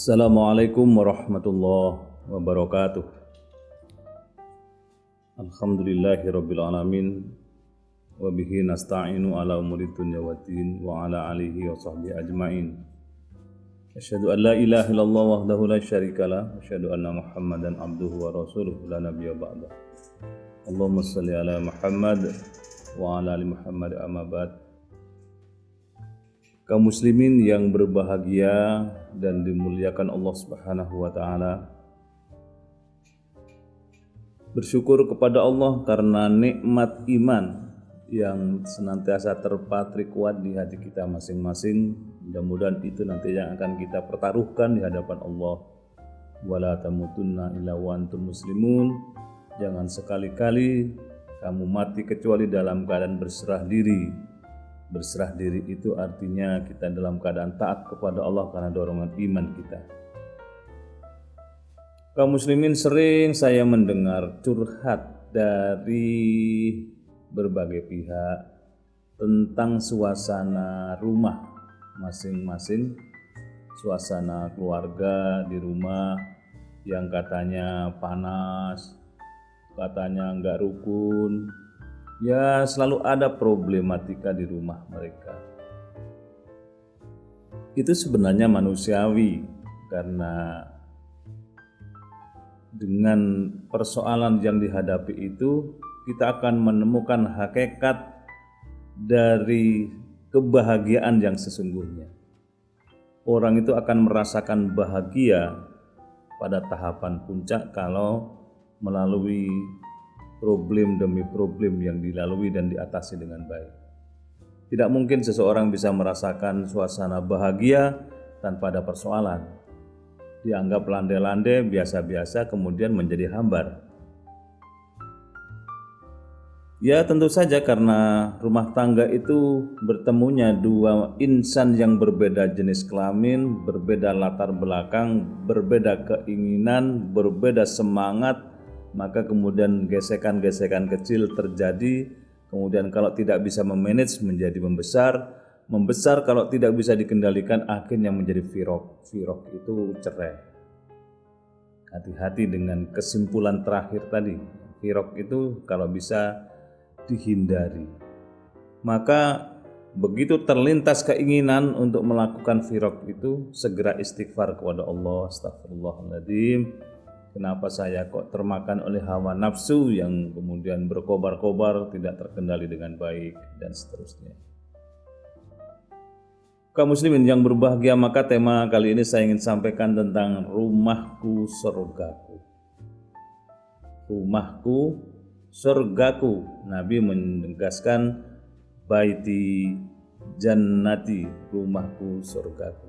Assalamualaikum warahmatullahi wabarakatuh. Alhamdulillahirabbil alamin wa bihi nasta'inu ala umuri dunya waddin wa ala alihi wa sahbihi ajmain. Asyhadu an la ilaha illallah wahdahu la syarikalah wa asyhadu anna Muhammadan abduhu wa rasuluhu la nabiyya ba'da. Allahumma shalli ala Muhammad wa ala ali Muhammad amma ba'd. Kaum muslimin yang berbahagia dan dimuliakan Allah Subhanahu wa taala. Bersyukur kepada Allah karena nikmat iman yang senantiasa terpatri kuat di hati kita masing-masing. Mudah-mudahan itu nanti yang akan kita pertaruhkan di hadapan Allah. Wala tamutunna illa wa antum muslimun. Jangan sekali-kali kamu mati kecuali dalam keadaan berserah diri. Berserah diri itu artinya kita dalam keadaan taat kepada Allah karena dorongan iman kita. Kaum muslimin, sering saya mendengar curhat dari berbagai pihak tentang suasana rumah masing-masing, suasana keluarga di rumah yang katanya panas, katanya enggak rukun. Ya, selalu ada problematika di rumah mereka. Itu sebenarnya manusiawi, karena dengan persoalan yang dihadapi itu kita akan menemukan hakikat dari kebahagiaan yang sesungguhnya. Orang itu akan merasakan bahagia pada tahapan puncak kalau melalui problem demi problem yang dilalui dan diatasi dengan baik. Tidak mungkin seseorang bisa merasakan suasana bahagia tanpa ada persoalan. Dianggap landai-landai, biasa-biasa, kemudian menjadi hambar. Ya, tentu saja karena rumah tangga itu bertemunya dua insan yang berbeda jenis kelamin, berbeda latar belakang, berbeda keinginan, berbeda semangat, maka kemudian gesekan-gesekan kecil terjadi. Kemudian kalau tidak bisa memanage menjadi membesar kalau tidak bisa dikendalikan akhirnya menjadi firaq itu cerai. Hati-hati dengan kesimpulan terakhir tadi. Firaq itu kalau bisa dihindari. Maka begitu terlintas keinginan untuk melakukan firaq itu, segera istighfar kepada Allah. Astagfirullahaladzim. Kenapa saya kok termakan oleh hawa nafsu yang kemudian berkobar-kobar, tidak terkendali dengan baik, dan seterusnya. Kaum muslimin yang berbahagia, maka tema kali ini saya ingin sampaikan tentang rumahku surgaku. Rumahku surgaku. Nabi menegaskan baiti jannati, rumahku surgaku.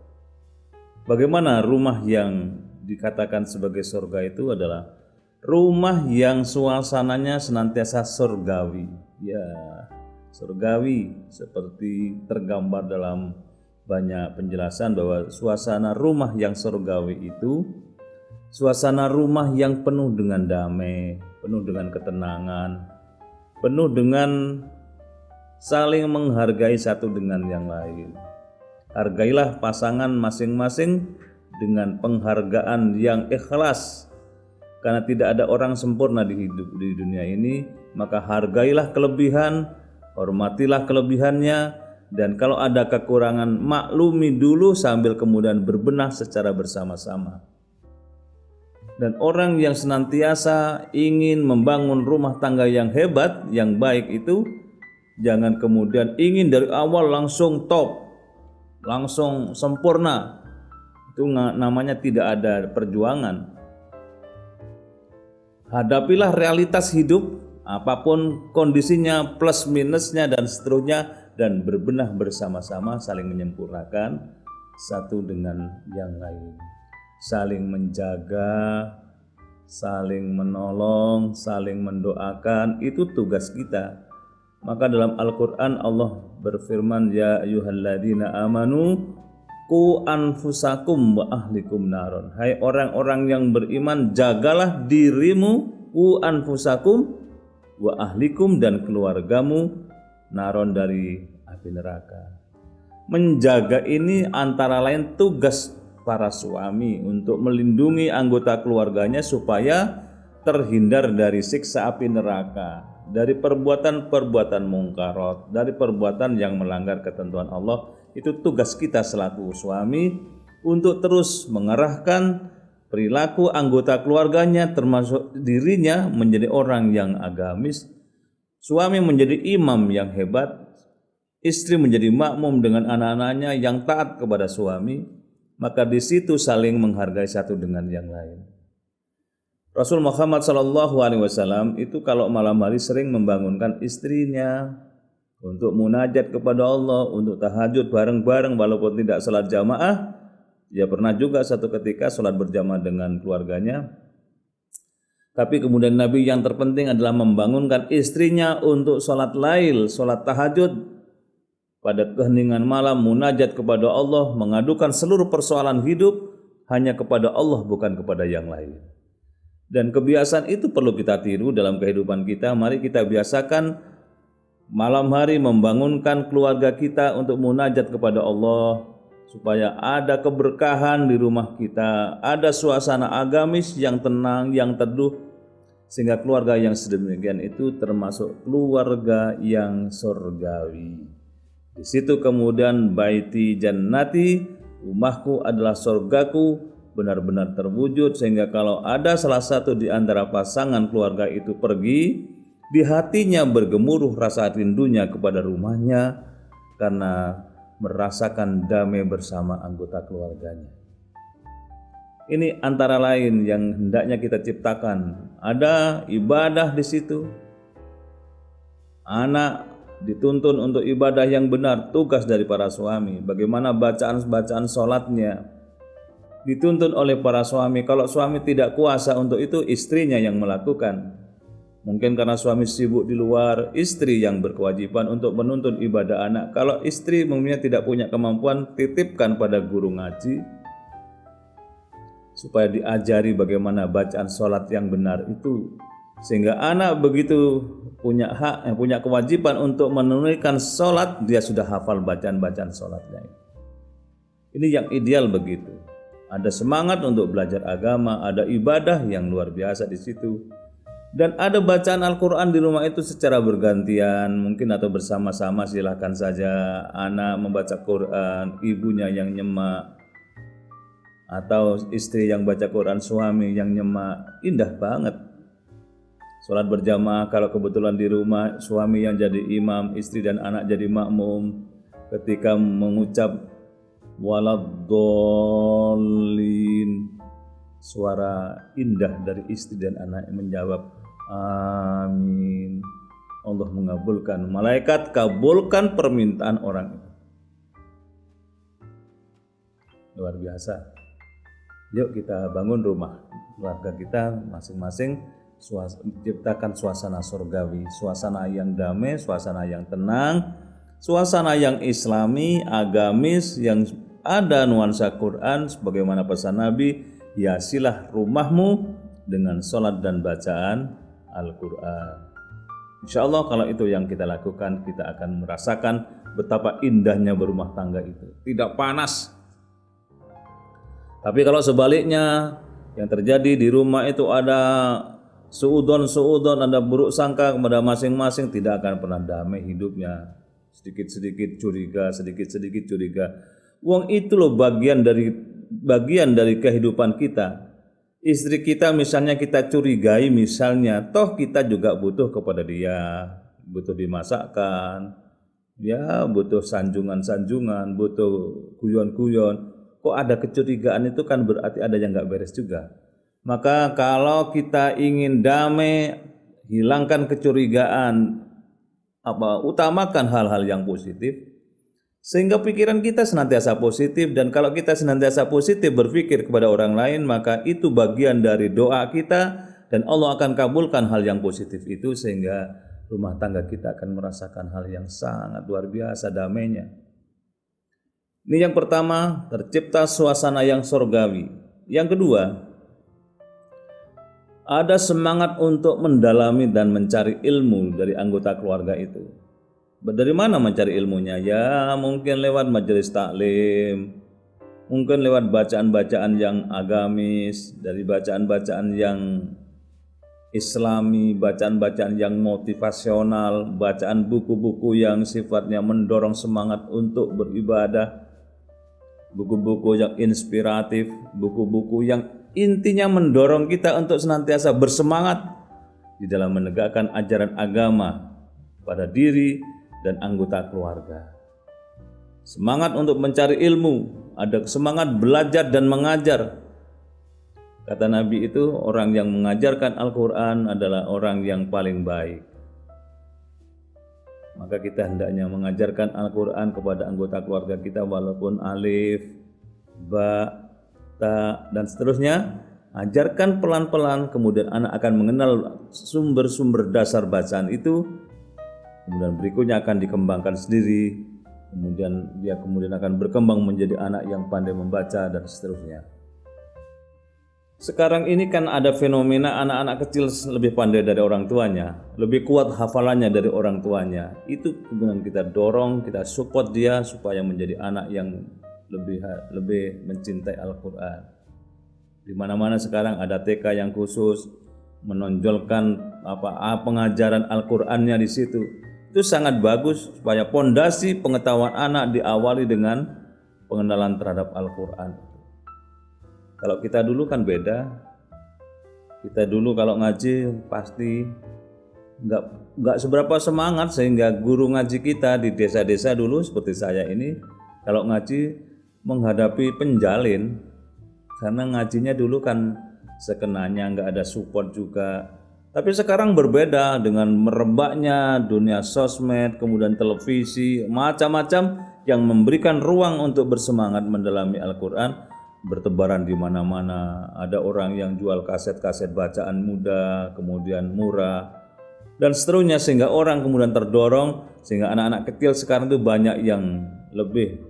Bagaimana rumah yang dikatakan sebagai surga itu adalah rumah yang suasananya senantiasa surgawi. Ya, surgawi seperti tergambar dalam banyak penjelasan bahwa suasana rumah yang surgawi itu suasana rumah yang penuh dengan damai, penuh dengan ketenangan, penuh dengan saling menghargai satu dengan yang lain. Hargailah pasangan masing-masing dengan penghargaan yang ikhlas, karena tidak ada orang sempurna di dunia ini. Maka hargailah kelebihan, hormatilah kelebihannya, dan kalau ada kekurangan maklumi dulu sambil kemudian berbenah secara bersama-sama. Dan orang yang senantiasa ingin membangun rumah tangga yang hebat, yang baik itu jangan kemudian ingin dari awal langsung top, langsung sempurna. Itu namanya tidak ada perjuangan. Hadapilah realitas hidup, apapun kondisinya, plus minusnya dan seterusnya, dan berbenah bersama-sama, saling menyempurnakan satu dengan yang lain. Saling menjaga, saling menolong, saling mendoakan, itu tugas kita. Maka dalam Al-Quran Allah berfirman, ya ayyuhalladzina amanu Ku anfusakum wa ahlikum naron. Hai orang-orang yang beriman, jagalah dirimu, ku anfusakum wa ahlikum, dan keluargamu, naron, dari api neraka. Menjaga ini antara lain tugas para suami untuk melindungi anggota keluarganya supaya terhindar dari siksa api neraka, dari perbuatan-perbuatan mungkarat, dari perbuatan yang melanggar ketentuan Allah. Itu tugas kita selaku suami untuk terus mengarahkan perilaku anggota keluarganya termasuk dirinya menjadi orang yang agamis, suami menjadi imam yang hebat, istri menjadi makmum dengan anak-anaknya yang taat kepada suami, maka di situ saling menghargai satu dengan yang lain. Rasul Muhammad SAW itu kalau malam hari sering membangunkan istrinya untuk munajat kepada Allah, untuk tahajud bareng-bareng walaupun tidak salat jamaah. Dia pernah juga satu ketika salat berjamaah dengan keluarganya. Tapi kemudian Nabi yang terpenting adalah membangunkan istrinya untuk salat lail, salat tahajud pada keheningan malam, munajat kepada Allah, mengadukan seluruh persoalan hidup hanya kepada Allah bukan kepada yang lain. Dan kebiasaan itu perlu kita tiru dalam kehidupan kita. Mari kita biasakan malam hari membangunkan keluarga kita untuk munajat kepada Allah, supaya ada keberkahan di rumah kita, ada suasana agamis yang tenang, yang teduh, sehingga keluarga yang sedemikian itu termasuk keluarga yang surgawi. Di situ kemudian baiti jannati, rumahku adalah surgaku, benar-benar terwujud, sehingga kalau ada salah satu di antara pasangan keluarga itu pergi, di hatinya bergemuruh rasa rindunya kepada rumahnya karena merasakan damai bersama anggota keluarganya. Ini antara lain yang hendaknya kita ciptakan. Ada ibadah di situ. Anak dituntun untuk ibadah yang benar, tugas dari para suami. Bagaimana bacaan-bacaan sholatnya dituntun oleh para suami. Kalau suami tidak kuasa untuk itu, istrinya yang melakukan. Mungkin karena suami sibuk di luar, istri yang berkewajiban untuk menuntun ibadah anak. Kalau istri mungkin tidak punya kemampuan, titipkan pada guru ngaji supaya diajari bagaimana bacaan sholat yang benar itu, sehingga anak begitu punya hak, punya kewajiban untuk menunaikan sholat, dia sudah hafal bacaan-bacaan sholatnya. Ini yang ideal begitu. Ada semangat untuk belajar agama, ada ibadah yang luar biasa di situ. Dan ada bacaan Al-Quran di rumah itu secara bergantian, mungkin atau bersama-sama, silahkan saja. Anak membaca Quran, ibunya yang nyemak, atau istri yang baca Quran, suami yang nyemak. Indah banget. Sholat berjamaah kalau kebetulan di rumah, suami yang jadi imam, istri dan anak jadi makmum. Ketika mengucap waladdallin, suara indah dari istri dan anak yang menjawab amin. Allah mengabulkan, malaikat kabulkan permintaan orang itu. Luar biasa. Yuk kita bangun rumah keluarga kita masing-masing, ciptakan suasana surgawi, suasana yang damai, suasana yang tenang, suasana yang islami, agamis, yang ada nuansa Quran sebagaimana pesan Nabi, hiasilah rumahmu dengan sholat dan bacaan Al-Quran. Insya Allah kalau itu yang kita lakukan, kita akan merasakan betapa indahnya berumah tangga itu. Tidak panas. Tapi kalau sebaliknya, yang terjadi di rumah itu ada suudon, ada buruk sangka kepada masing-masing, tidak akan pernah damai hidupnya. Sedikit-sedikit curiga, sedikit-sedikit curiga. Uang itu loh bagian dari kehidupan kita. Istri kita misalnya kita curigai misalnya, toh kita juga butuh kepada dia, butuh dimasakkan, ya butuh sanjungan-sanjungan, butuh guyon-guyon. Kok ada kecurigaan itu kan berarti ada yang nggak beres juga. Maka kalau kita ingin damai, hilangkan kecurigaan, utamakan hal-hal yang positif, sehingga pikiran kita senantiasa positif. Dan kalau kita senantiasa positif berpikir kepada orang lain, maka itu bagian dari doa kita, dan Allah akan kabulkan hal yang positif itu, sehingga rumah tangga kita akan merasakan hal yang sangat luar biasa damainya. Ini yang pertama, tercipta suasana yang surgawi. Yang kedua, ada semangat untuk mendalami dan mencari ilmu dari anggota keluarga itu. Dari mana mencari ilmunya? Ya mungkin lewat majelis taklim, mungkin lewat bacaan-bacaan yang agamis, dari bacaan-bacaan yang islami, bacaan-bacaan yang motivasional, bacaan buku-buku yang sifatnya mendorong semangat untuk beribadah, buku-buku yang inspiratif, buku-buku yang intinya mendorong kita untuk senantiasa bersemangat di dalam menegakkan ajaran agama pada diri dan anggota keluarga. Semangat untuk mencari ilmu, ada semangat belajar dan mengajar. Kata Nabi itu, orang yang mengajarkan Al-Quran adalah orang yang paling baik. Maka kita hendaknya mengajarkan Al-Quran kepada anggota keluarga kita, walaupun alif, ba, ta, dan seterusnya. Ajarkan pelan-pelan, kemudian anak akan mengenal sumber-sumber dasar bacaan itu. Kemudian berikutnya akan dikembangkan sendiri. Kemudian dia akan berkembang menjadi anak yang pandai membaca dan seterusnya. Sekarang ini kan ada fenomena anak-anak kecil lebih pandai dari orang tuanya, lebih kuat hafalannya dari orang tuanya. Itu kemudian kita dorong, kita support dia supaya menjadi anak yang lebih mencintai Al-Quran. Di mana-mana sekarang ada TK yang khusus menonjolkan pengajaran Al-Qur'annya di situ. Itu sangat bagus supaya pondasi pengetahuan anak diawali dengan pengenalan terhadap Al-Qur'an. Kalau kita dulu kan beda. Kita dulu kalau ngaji pasti nggak seberapa semangat, sehingga guru ngaji kita di desa-desa dulu seperti saya ini kalau ngaji menghadapi penjalin, karena ngajinya dulu kan sekenanya, nggak ada support juga. Tapi sekarang berbeda dengan merebaknya dunia sosmed, kemudian televisi, macam-macam yang memberikan ruang untuk bersemangat mendalami Al-Quran bertebaran di mana-mana. Ada orang yang jual kaset-kaset bacaan muda, kemudian murah, dan seterusnya, sehingga orang kemudian terdorong, sehingga anak-anak kecil sekarang itu banyak yang lebih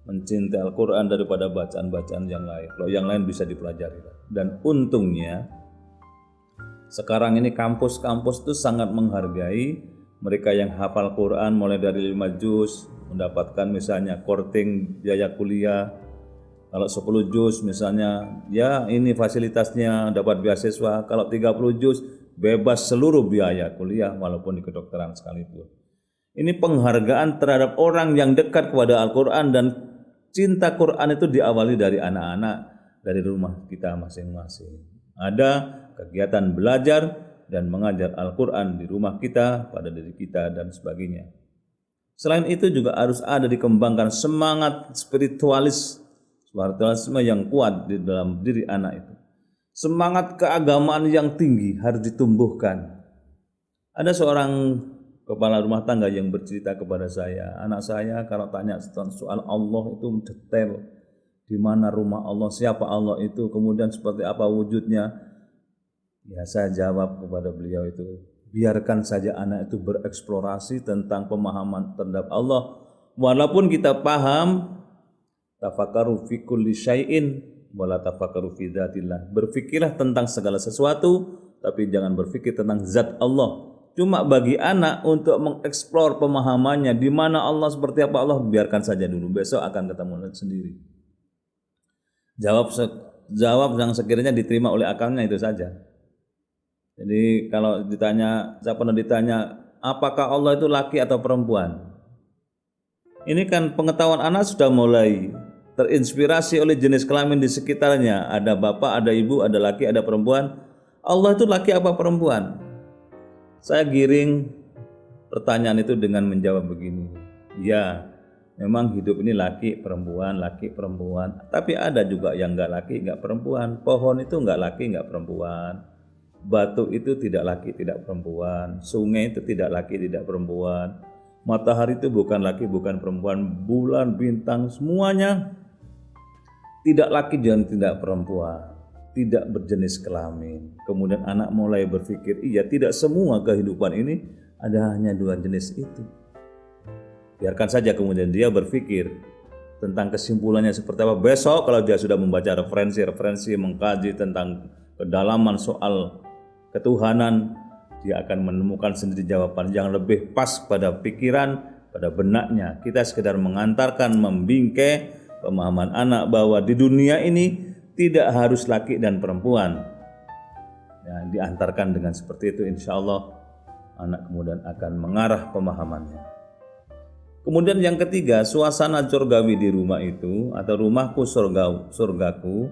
mencintai Al-Quran daripada bacaan-bacaan yang lain. Kalau yang lain bisa dipelajari. Dan untungnya sekarang ini kampus-kampus itu sangat menghargai mereka yang hafal Quran mulai dari 5 juz, mendapatkan misalnya korting biaya kuliah. Kalau 10 juz misalnya, ya ini fasilitasnya, dapat beasiswa. Kalau 30 juz bebas seluruh biaya kuliah walaupun di kedokteran sekalipun. Ini penghargaan terhadap orang yang dekat kepada Al-Quran, dan cinta Quran itu diawali dari anak-anak, dari rumah kita masing-masing. Ada kegiatan belajar dan mengajar Al-Quran di rumah kita, pada diri kita, dan sebagainya. Selain itu juga harus ada dikembangkan semangat spiritualisme yang kuat di dalam diri anak itu. Semangat keagamaan yang tinggi harus ditumbuhkan. Ada seorang kepala rumah tangga yang bercerita kepada saya, anak saya kalau tanya soal Allah itu detail. Di mana rumah Allah, siapa Allah itu, kemudian seperti apa wujudnya. Ya, saya jawab kepada beliau itu, biarkan saja anak itu bereksplorasi tentang pemahaman terhadap Allah. Walaupun kita paham, tafakkaru fi kulli syai'in wala tafakkaru fi dzatillah. Berfikirlah tentang segala sesuatu, tapi jangan berfikir tentang zat Allah. Cuma bagi anak untuk mengeksplor pemahamannya, di mana Allah, seperti apa Allah, biarkan saja dulu, besok akan ketemu sendiri. Jawab yang sekiranya diterima oleh akalnya itu saja. Jadi kalau ditanya, saya pernah ditanya, apakah Allah itu laki atau perempuan? Ini kan pengetahuan anak sudah mulai terinspirasi oleh jenis kelamin di sekitarnya. Ada bapak, ada ibu, ada laki, ada perempuan. Allah itu laki apa perempuan? Saya giring pertanyaan itu dengan menjawab begini. Ya, memang hidup ini laki perempuan. Tapi ada juga yang enggak laki, enggak perempuan. Pohon itu enggak laki, enggak perempuan. Batu itu tidak laki, tidak perempuan. Sungai itu tidak laki, tidak perempuan. Matahari itu bukan laki, bukan perempuan. Bulan, bintang, semuanya tidak laki dan tidak perempuan. Tidak berjenis kelamin. Kemudian anak mulai berpikir, iya, tidak semua kehidupan ini ada hanya dua jenis itu. Biarkan saja kemudian dia berpikir tentang kesimpulannya seperti apa. Besok kalau dia sudah membaca referensi, mengkaji tentang kedalaman soal ketuhanan, dia akan menemukan sendiri jawaban yang lebih pas pada pikiran, pada benaknya. Kita sekedar mengantarkan, membingkai, pemahaman anak bahwa di dunia ini tidak harus laki dan perempuan. Ya, diantarkan dengan seperti itu, insya Allah anak kemudian akan mengarah pemahamannya. Kemudian yang ketiga, suasana surgawi di rumah itu atau rumahku surgaku,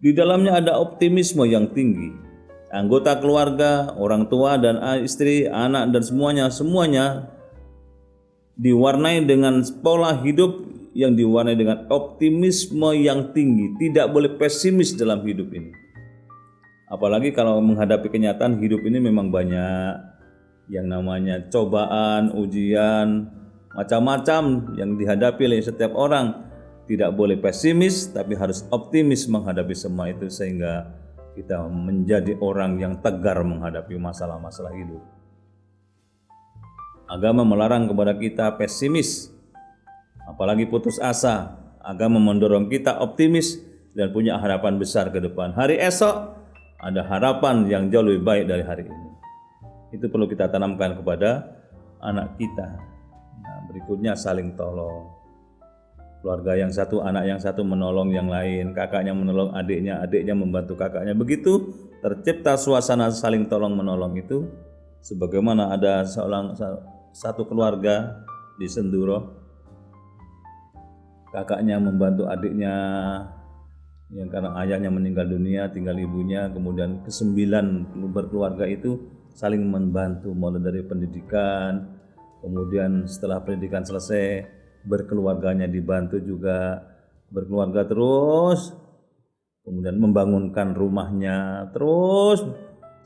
di dalamnya ada optimisme yang tinggi. Anggota keluarga, orang tua dan istri, anak dan semuanya diwarnai dengan pola hidup yang diwarnai dengan optimisme yang tinggi. Tidak boleh pesimis dalam hidup ini. Apalagi kalau menghadapi kenyataan hidup ini memang banyak yang namanya cobaan, ujian, macam-macam yang dihadapi oleh setiap orang. Tidak boleh pesimis, tapi harus optimis menghadapi semua itu sehingga kita menjadi orang yang tegar menghadapi masalah-masalah hidup. Agama melarang kepada kita pesimis, apalagi putus asa. Agama mendorong kita optimis dan punya harapan besar ke depan. Hari esok ada harapan yang jauh lebih baik dari hari ini. Itu perlu kita tanamkan kepada anak kita. Nah, berikutnya saling tolong. Keluarga yang satu, anak yang satu menolong yang lain, kakaknya menolong adiknya, adiknya membantu kakaknya. Begitu tercipta suasana saling tolong menolong itu. Sebagaimana ada satu keluarga di Senduro, kakaknya membantu adiknya yang karena ayahnya meninggal dunia, tinggal ibunya. Kemudian kesembilan berkeluarga itu saling membantu mulai dari pendidikan, kemudian setelah pendidikan selesai berkeluarganya dibantu juga, berkeluarga terus, kemudian membangunkan rumahnya terus.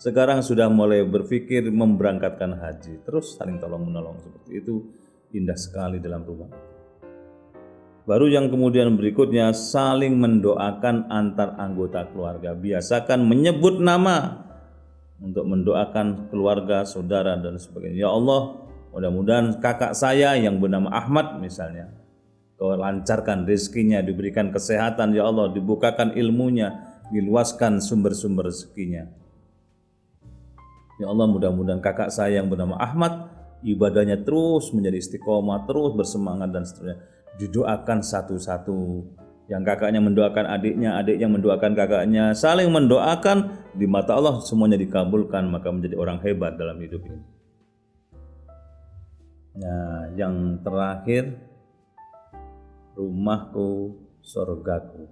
Sekarang sudah mulai berpikir memberangkatkan haji, terus saling tolong menolong seperti itu. Indah sekali dalam rumah. Baru yang kemudian berikutnya saling mendoakan antar anggota keluarga. Biasakan menyebut nama untuk mendoakan keluarga, saudara dan sebagainya. Ya Allah, mudah-mudahan kakak saya yang bernama Ahmad misalnya, Kau lancarkan rezekinya, diberikan kesehatan ya Allah, dibukakan ilmunya, diluaskan sumber-sumber rezekinya. Ya Allah, mudah-mudahan kakak saya yang bernama Ahmad ibadahnya terus menjadi istiqomah, terus bersemangat dan seterusnya. Didoakan satu-satu. Yang kakaknya mendoakan adiknya, adiknya mendoakan kakaknya, saling mendoakan, di mata Allah semuanya dikabulkan, maka menjadi orang hebat dalam hidup ini. Nah, yang terakhir, rumahku surgaku,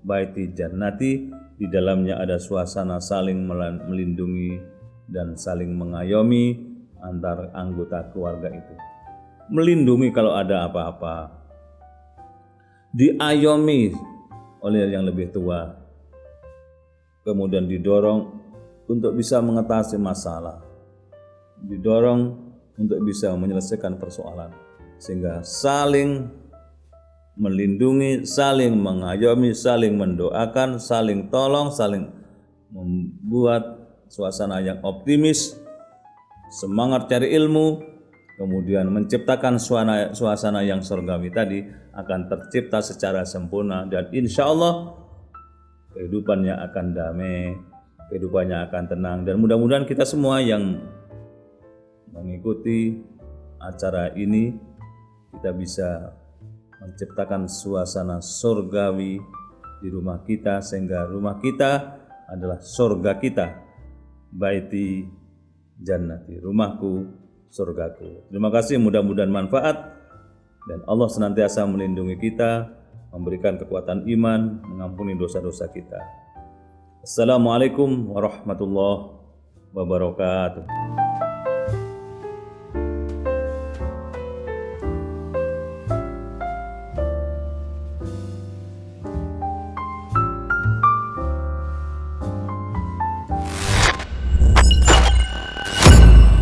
baiti jannati, di dalamnya ada suasana saling melindungi dan saling mengayomi antar anggota keluarga itu. Melindungi kalau ada apa-apa, diayomi oleh yang lebih tua, kemudian didorong untuk bisa mengatasi masalah, didorong untuk bisa menyelesaikan persoalan, sehingga saling melindungi, saling mengayomi, saling mendoakan, saling tolong, saling membuat suasana yang optimis, semangat cari ilmu, kemudian menciptakan suasana yang surgawi tadi akan tercipta secara sempurna, dan insya Allah kehidupannya akan damai, kehidupannya akan tenang. Dan mudah-mudahan kita semua yang mengikuti acara ini, kita bisa menciptakan suasana surgawi di rumah kita, sehingga rumah kita adalah surga kita. Baiti jannati, rumahku surgaku. Terima kasih, mudah-mudahan manfaat, dan Allah senantiasa melindungi kita, memberikan kekuatan iman, mengampuni dosa-dosa kita. Assalamualaikum warahmatullahi wabarakatuh.